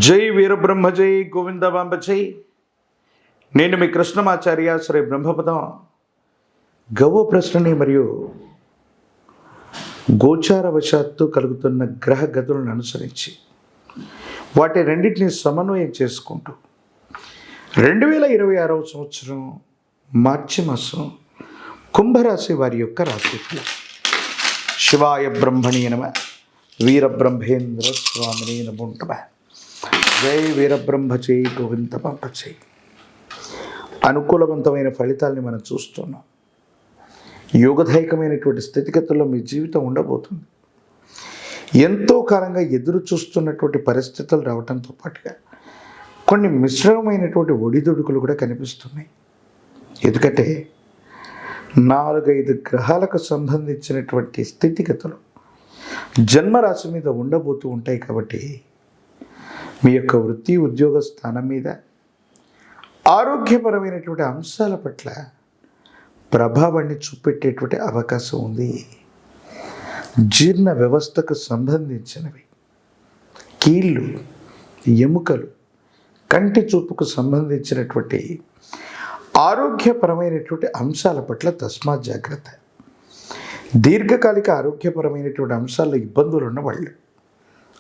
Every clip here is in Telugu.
జై వీరబ్రహ్మ జై గోవిందబాంబ జై. నేను మీ కృష్ణమాచార్య శ్రీ బ్రహ్మపదం. గవ్వ ప్రశ్నని మరియు గోచారవశాత్తు కలుగుతున్న గ్రహ గతులను అనుసరించి వాటి రెండింటిని సమన్వయం చేసుకుంటూ 2026 సంవత్సరం మార్చి మాసం కుంభరాశి వారి యొక్క రాశిఫలం. శివాయ బ్రహ్మణి నమ. వీరబ్రహ్మేంద్ర స్వామిని నమో నమః. జై వీరబ్రహ్మ జై గోవిందబాంబ జై. అనుకూలవంతమైన ఫలితాలని మనం చూస్తున్నాం. యోగదాయకమైనటువంటి స్థితిగతుల్లో మీ జీవితం ఉండబోతుంది. ఎంతో కాలంగా ఎదురు చూస్తున్నటువంటి పరిస్థితులు రావడంతో పాటుగా కొన్ని మిశ్రమమైనటువంటి ఒడిదుడుకులు కూడా కనిపిస్తున్నాయి. ఎందుకంటే 4-5 గ్రహాలకు సంబంధించినటువంటి స్థితిగతులు జన్మరాశి మీద ఉండబోతూ ఉంటాయి. కాబట్టి మీ యొక్క వృత్తి ఉద్యోగ స్థానం మీద ఆరోగ్యపరమైనటువంటి అంశాల పట్ల ప్రభావాన్ని చూపెట్టేటువంటి అవకాశం ఉంది. జీర్ణ వ్యవస్థకు సంబంధించినవి, కీళ్ళు, ఎముకలు, కంటి చూపుకు సంబంధించినటువంటి ఆరోగ్యపరమైనటువంటి అంశాల పట్ల తస్మాత్ జాగ్రత్త. దీర్ఘకాలిక ఆరోగ్యపరమైనటువంటి అంశాల్లో ఇబ్బందులు ఉన్నవాళ్ళు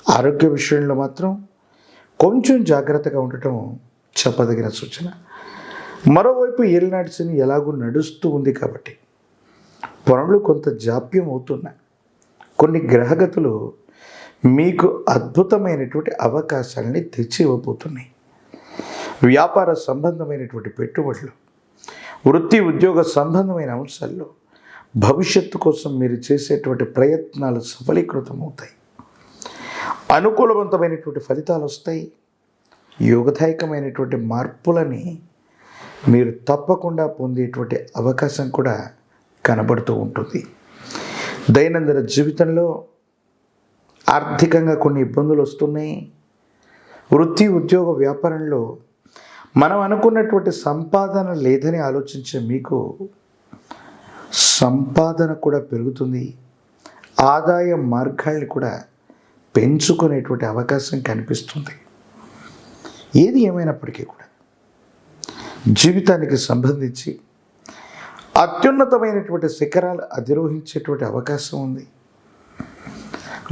ఆరోగ్య విషయంలో మాత్రం కొంచెం జాగ్రత్తగా ఉండటం చెప్పదగిన సూచన. మరోవైపు ఏలినాటి శని ఎలాగూ నడుస్తూ ఉంది కాబట్టి పనులు కొంత జాప్యం అవుతున్నాయి. కొన్ని గ్రహగతులు మీకు అద్భుతమైనటువంటి అవకాశాలని తెచ్చి ఇవ్వబోతున్నాయి. వ్యాపార సంబంధమైనటువంటి పెట్టుబడులు, వృత్తి ఉద్యోగ సంబంధమైన అంశాల్లో భవిష్యత్తు కోసం మీరు చేసేటువంటి ప్రయత్నాలు సఫలీకృతం అవుతాయి. అనుకూలవంతమైనటువంటి ఫలితాలు వస్తాయి. యోగదాయకమైనటువంటి మార్పులని మీరు తప్పకుండా పొందేటువంటి అవకాశం కూడా కనబడుతూ ఉంటుంది. దైనందిన జీవితంలో ఆర్థికంగా కొన్ని ఇబ్బందులు వస్తున్నాయి. వృత్తి ఉద్యోగ వ్యాపారంలో మనం అనుకున్నటువంటి సంపాదన లేదని ఆలోచించే మీకు సంపాదన కూడా పెరుగుతుంది. ఆదాయ మార్గాల్ని కూడా పెంచుకునేటువంటి అవకాశం కనిపిస్తుంది. ఏది ఏమైనప్పటికీ కూడా జీవితానికి సంబంధించి అత్యున్నతమైనటువంటి శిఖరాలు అధిరోహించేటువంటి అవకాశం ఉంది.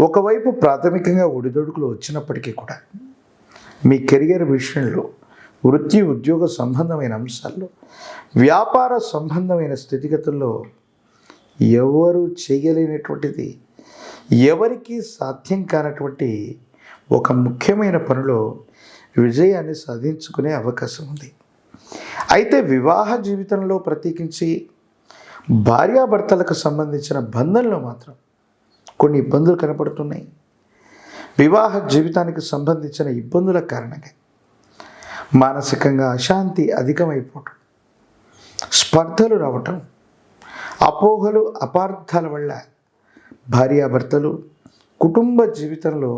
ఒకవైపు ప్రాథమికంగా ఒడిదొడుకులు వచ్చినప్పటికీ కూడా మీ కెరియర్ విషయంలో, వృత్తి ఉద్యోగ సంబంధమైన అంశాల్లో, వ్యాపార సంబంధమైన స్థితిగతుల్లో ఎవరు చేయలేనటువంటిది, ఎవరికి సాధ్యం కానటువంటి ఒక ముఖ్యమైన పనిలో విజయాన్ని సాధించుకునే అవకాశం ఉంది. అయితే వివాహ జీవితంలో ప్రత్యేకించి భార్యాభర్తలకు సంబంధించిన బంధంలో మాత్రం కొన్ని ఇబ్బందులు కనపడుతున్నాయి. వివాహ జీవితానికి సంబంధించిన ఇబ్బందుల కారణంగా మానసికంగా అశాంతి అధికమైపోవటం, స్పర్ధలు రావటం, అపోహలు అపార్థాల వల్ల భార్యాభర్తలు కుటుంబ జీవితంలో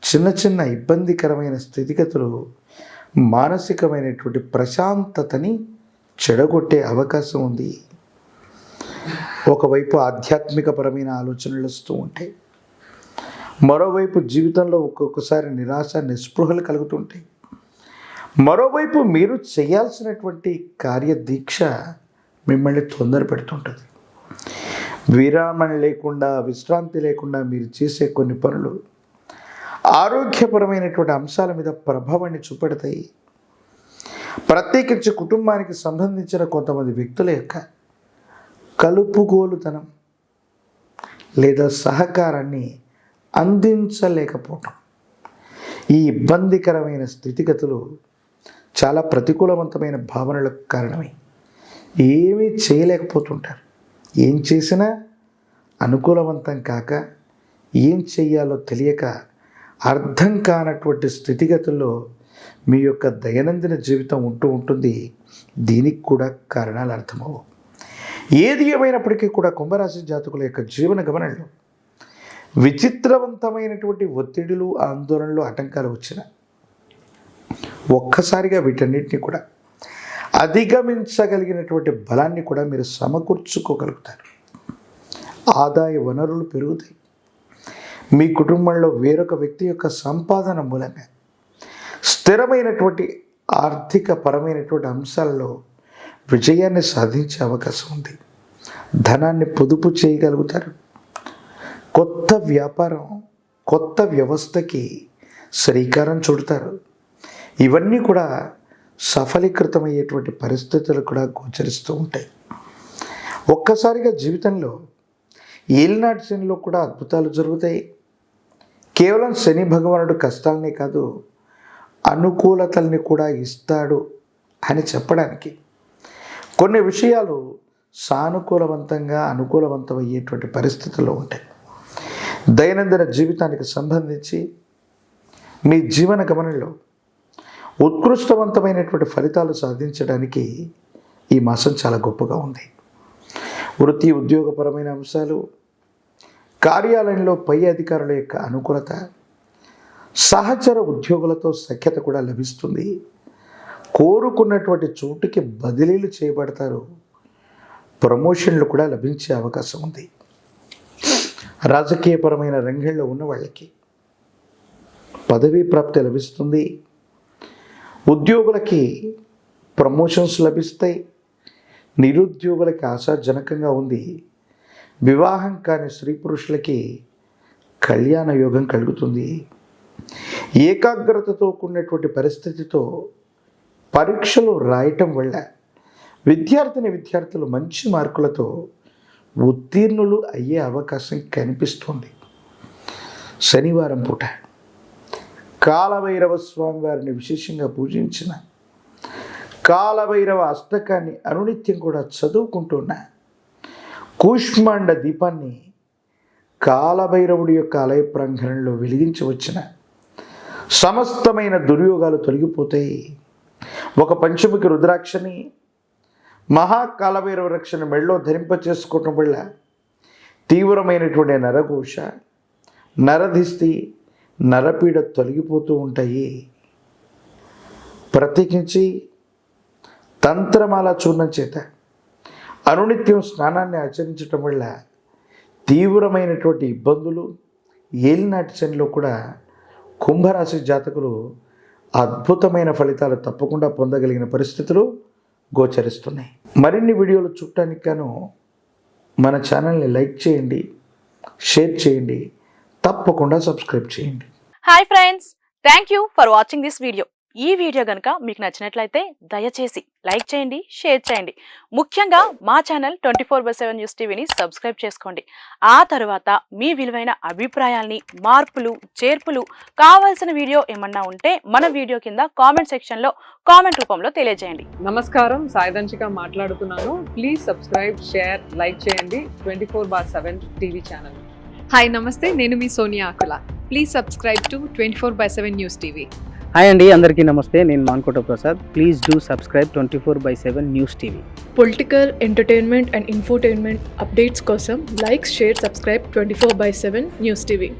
చిన్న చిన్న ఇబ్బందికరమైన స్థితిగతులు మానసికమైనటువంటి ప్రశాంతతని చెడగొట్టే అవకాశం ఉంది. ఒకవైపు ఆధ్యాత్మికపరమైన ఆలోచనలు వస్తూ ఉంటాయి. మరోవైపు జీవితంలో ఒక్కొక్కసారి నిరాశ నిస్పృహలు కలుగుతుంటాయి. మరోవైపు మీరు చేయాల్సినటువంటి కార్యదీక్ష మిమ్మల్ని తొందర పెడుతుంటుంది. విరామం లేకుండా, విశ్రాంతి లేకుండా మీరు చేసే కొన్ని పనులు ఆరోగ్యపరమైనటువంటి అంశాల మీద ప్రభావాన్ని చూపెడతాయి. ప్రత్యేకించి కుటుంబానికి సంబంధించిన కొంతమంది వ్యక్తుల యొక్క కలుపుగోలుతనం లేదా సహకారాన్ని అందించలేకపోవటం, ఈ ఇబ్బందికరమైన స్థితిగతులు చాలా ప్రతికూలవంతమైన భావనలకు కారణమై ఏమీ చేయలేకపోతుంటారు. ఏం చేసినా అనుకూలవంతం కాక, ఏం చెయ్యాలో తెలియక, అర్థం కానటువంటి స్థితిగతుల్లో మీ యొక్క దైనందిన జీవితం ఉంటూ ఉంటుంది. దీనికి కూడా కారణాలు అర్థమవు. ఏది ఏమైనప్పటికీ కూడా కుంభరాశి జాతకుల యొక్క జీవన గమనంలో విచిత్రవంతమైనటువంటి ఒత్తిడులు, ఆందోళనలు, ఆటంకాలు వచ్చిన ఒక్కసారిగా వీటన్నిటిని కూడా అధిగమించగలిగినటువంటి బలాన్ని కూడా మీరు సమకూర్చుకోగలుగుతారు. ఆదాయ వనరులు పెరుగుతాయి. మీ కుటుంబంలో వేరొక వ్యక్తి యొక్క సంపాదన మూలంగా స్థిరమైనటువంటి ఆర్థిక పరమైనటువంటి అంశాల్లో విజయాన్ని సాధించే అవకాశం ఉంది. ధనాన్ని పొదుపు చేయగలుగుతారు. కొత్త వ్యాపారం, కొత్త వ్యవస్థకి శ్రీకారం చుడతారు. ఇవన్నీ కూడా సఫలీకృతమయ్యేటువంటి పరిస్థితులు కూడా గోచరిస్తూ ఉంటాయి. ఒక్కసారిగా జీవితంలో ఏలినాటి శనిలో కూడా అద్భుతాలు జరుగుతాయి. కేవలం శని భగవానుడు కష్టాలనే కాదు, అనుకూలతల్ని కూడా ఇస్తాడు అని చెప్పడానికి కొన్ని విషయాలు సానుకూలవంతంగా అనుకూలవంతమయ్యేటువంటి పరిస్థితుల్లో ఉంటాయి. దైనందిన జీవితానికి సంబంధించి మీ జీవన గమనంలో ఉత్కృష్టవంతమైనటువంటి ఫలితాలు సాధించడానికి ఈ మాసం చాలా గొప్పగా ఉంది. వృత్తి ఉద్యోగపరమైన అంశాలు, కార్యాలయంలో పై అధికారుల యొక్క అనుకూలత, సహచర ఉద్యోగులతో సఖ్యత కూడా లభిస్తుంది. కోరుకున్నటువంటి చోటుకి బదిలీలు చేయబడతారు. ప్రమోషన్లు కూడా లభించే అవకాశం ఉంది. రాజకీయపరమైన రంగంలో ఉన్న వాళ్ళకి పదవీ ప్రాప్తి లభిస్తుంది. ఉద్యోగులకి ప్రమోషన్స్ లభిస్తాయి. నిరుద్యోగులకి ఆశాజనకంగా ఉంది. వివాహం కాని స్త్రీ పురుషులకి కళ్యాణ యోగం కలుగుతుంది. ఏకాగ్రతతో కూడినటువంటి పరిస్థితితో పరీక్షలు రాయటం వల్ల విద్యార్థులు మంచి మార్కులతో ఉత్తీర్ణులు అయ్యే అవకాశం కనిపిస్తుంది. శనివారం పూట కాలభైరవ స్వామి వారిని విశేషంగా పూజించిన, కాలభైరవ అష్టకాన్ని అనునిత్యం కూడా చదువుకుంటున్న, కూష్మాండ దీపాన్ని కాలభైరవుడి యొక్క ఆలయ ప్రాంగణంలో వెలిగించి వచ్చిన సమస్తమైన దుర్యోగాలు తొలగిపోతాయి. ఒక పంచముఖి రుద్రాక్షని మహాకాలభైరవ రక్షణ మెళ్ళలో ధరింప చేసుకోవటం వల్ల తీవ్రమైనటువంటి నరఘోష, నరధిష్టి, నరపీడ తొలగిపోతూ ఉంటాయి. ప్రత్యేకించి తంత్రమాల చూర్ణం చేత అనునిత్యం స్నానాన్ని ఆచరించటం వల్ల తీవ్రమైనటువంటి ఇబ్బందులు, ఏలినాటి శనిలో కూడా కుంభరాశి జాతకులు అద్భుతమైన ఫలితాలు తప్పకుండా పొందగలిగిన పరిస్థితులు గోచరిస్తున్నాయి. మరిన్ని వీడియోలు చూడటానికి గాను మన ఛానల్ని లైక్ చేయండి, షేర్ చేయండి, తప్పకుండా సబ్స్క్రైబ్ చేయండి. Hi friends, thank you for watching this video. ఈ వీడియో కనుక మీకు నచ్చినట్లయితే దయచేసి లైక్ చేయండి, షేర్ చేయండి. ముఖ్యంగా మా ఛానల్ 24/7 న్యూస్ టీవీని సబ్స్క్రైబ్ చేసుకోండి. ఆ తర్వాత మీ విలువైన అభిప్రాయాల్ని, మార్పులు, చేర్పులు, కావాల్సిన వీడియో ఏమన్నా ఉంటే మన వీడియో కింద కామెంట్ సెక్షన్లో కామెంట్ రూపంలో తెలియజేయండి. నమస్కారం, సాయిదంచిక మాట్లాడుతున్నాను. ప్లీజ్ సబ్స్క్రైబ్, షేర్, లైక్ చేయండి 24/7 టీవీ ఛానల్. హాయ్ నమస్తే, నేను మీ Sonia Akula. Please subscribe to 24/7 news TV. Hi అండి, అందరికీ నమస్తే. నేను Mankota Prasad. Please do subscribe 24/7 news TV. Political, entertainment and infotainment updates కోసం like, share, subscribe 24/7 news TV.